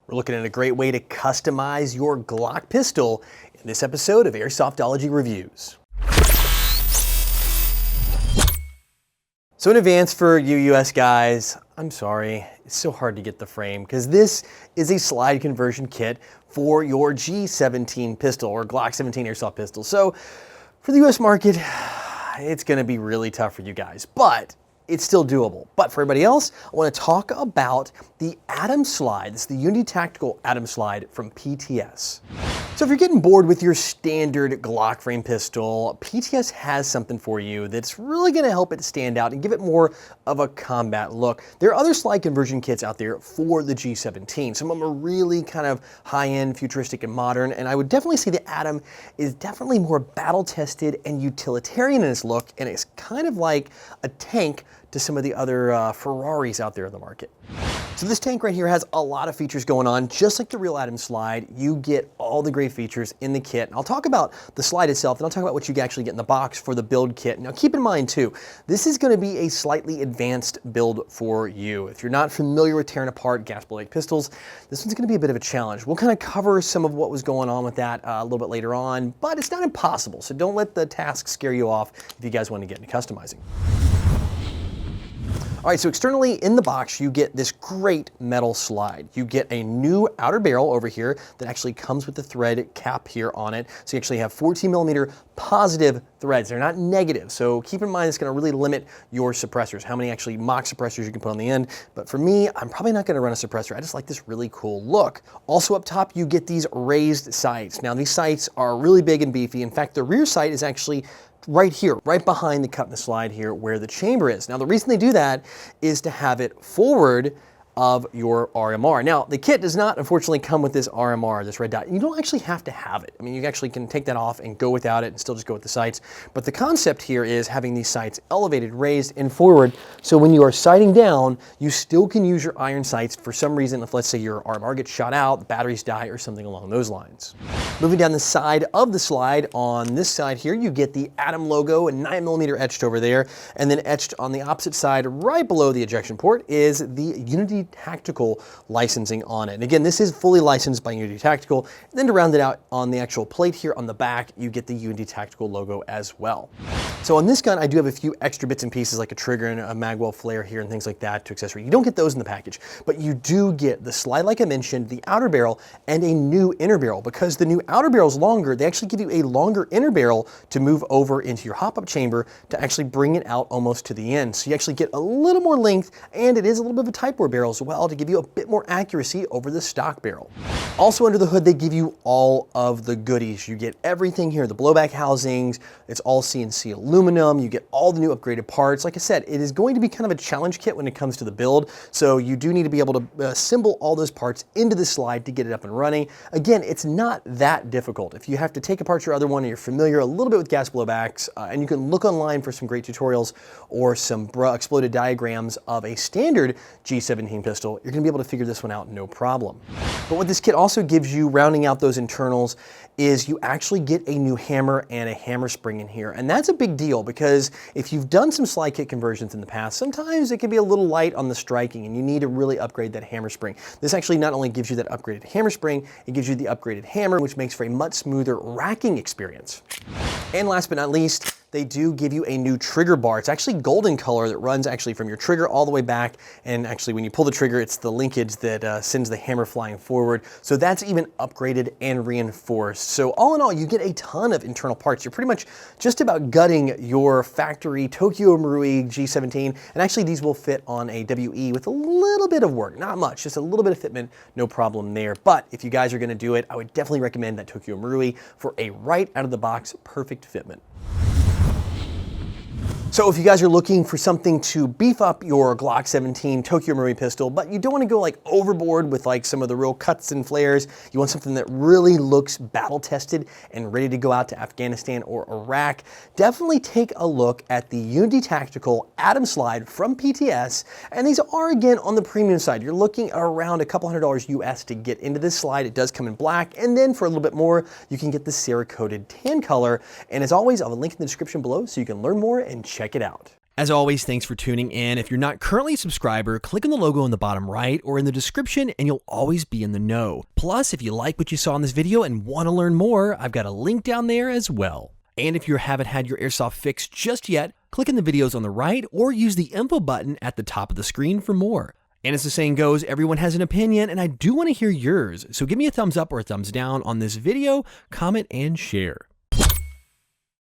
We're looking at a great way to customize your Glock pistol in this episode of Airsoftology Reviews. So in advance for you US guys, I'm sorry, it's so hard to get the frame because this is a slide conversion kit for your G17 pistol or Glock 17 Airsoft pistol. So for the US market, it's gonna be really tough for you guys, but it's still doable. But for everybody else, I want to talk about the Atom Slide. This is the Unity Tactical Atom Slide from PTS. So if you're getting bored with your standard Glock frame pistol, PTS has something for you that's really going to help it stand out and give it more of a combat look. There are other slide conversion kits out there for the G17. Some of them are really kind of high-end, futuristic, and modern, and I would definitely say the Atom is definitely more battle-tested and utilitarian in its look, and it's kind of like a tank to some of the other Ferraris out there in the market. So this tank right here has a lot of features going on. Just like the real Atom Slide, you get all the great features in the kit. And I'll talk about the slide itself, and I'll talk about what you actually get in the box for the build kit. Now keep in mind too, this is going to be a slightly advanced build for you. If you're not familiar with tearing apart gas blade pistols, this one's going to be a bit of a challenge. We'll kind of cover some of what was going on with that a little bit later on, but it's not impossible. So don't let the task scare you off if you guys want to get into customizing. All right, so externally in the box, you get this great metal slide. You get a new outer barrel over here that actually comes with the thread cap here on it. So you actually have 14mm positive threads. They're not negative. So keep in mind, it's going to really limit your suppressors, how many actually mock suppressors you can put on the end. But for me, I'm probably not going to run a suppressor. I just like this really cool look. Also up top, you get these raised sights. Now these sights are really big and beefy. In fact, the rear sight is actually right here, right behind the cut in the slide here where the chamber is. Now the reason they do that is to have it forward of your RMR. Now the kit does not unfortunately come with this RMR, this red dot. You don't actually have to have it. I mean, you actually can take that off and go without it and still just go with the sights. But the concept here is having these sights elevated, raised, and forward. So when you are sighting down, you still can use your iron sights for some reason. If let's say your RMR gets shot out, the batteries die, or something along those lines. Moving down the side of the slide, on this side here, you get the Atom logo and 9mm etched over there. And then etched on the opposite side, right below the ejection port, is the Unity Tactical licensing on it. And again, this is fully licensed by Unity Tactical. And then to round it out on the actual plate here on the back, you get the Unity Tactical logo as well. So on this gun, I do have a few extra bits and pieces like a trigger and a magwell flare here and things like that to accessory. You don't get those in the package, but you do get the slide like I mentioned, the outer barrel, and a new inner barrel. Because the new outer barrel is longer, they actually give you a longer inner barrel to move over into your hop-up chamber to actually bring it out almost to the end. So you actually get a little more length, and it is a little bit of a type bore barrel as well to give you a bit more accuracy over the stock barrel. Also under the hood, they give you all of the goodies. You get everything here, the blowback housings, it's all CNC aluminum, you get all the new upgraded parts. Like I said, it is going to be kind of a challenge kit when it comes to the build, so you do need to be able to assemble all those parts into the slide to get it up and running. Again, it's not that difficult. If you have to take apart your other one and you're familiar a little bit with gas blowbacks, and you can look online for some great tutorials or some exploded diagrams of a standard G17 pistol, you're going to be able to figure this one out no problem. But what this kit also gives you, rounding out those internals, is you actually get a new hammer and a hammer spring in here. And that's a big deal because if you've done some slide kit conversions in the past, sometimes it can be a little light on the striking and you need to really upgrade that hammer spring. This actually not only gives you that upgraded hammer spring, it gives you the upgraded hammer, which makes for a much smoother racking experience. And last but not least, they do give you a new trigger bar. It's actually golden color that runs actually from your trigger all the way back. And actually when you pull the trigger, it's the linkage that sends the hammer flying forward. So that's even upgraded and reinforced. So all in all, you get a ton of internal parts. You're pretty much just about gutting your factory Tokyo Marui G17. And actually these will fit on a WE with a little bit of work, not much, just a little bit of fitment, no problem there. But if you guys are gonna do it, I would definitely recommend that Tokyo Marui for a right out of the box, perfect fitment. So if you guys are looking for something to beef up your Glock 17 Tokyo Marui pistol, but you don't want to go like overboard with like some of the real cuts and flares, you want something that really looks battle tested and ready to go out to Afghanistan or Iraq, definitely take a look at the Unity Tactical Atom Slide from PTS. And these are again on the premium side. You're looking around a couple $100 US to get into this slide. It does come in black, and then for a little bit more, you can get the Cerakoted tan color. And as always, I'll have a link in the description below so you can learn more and check it out. As always, thanks for tuning in. If you're not currently a subscriber, click on the logo on the bottom right or in the description and you'll always be in the know. Plus, if you like what you saw in this video and want to learn more, I've got a link down there as well. And if you haven't had your airsoft fix just yet, click in the videos on the right or use the info button at the top of the screen for more. And as the saying goes, everyone has an opinion and I do want to hear yours. So give me a thumbs up or a thumbs down on this video, comment, and share.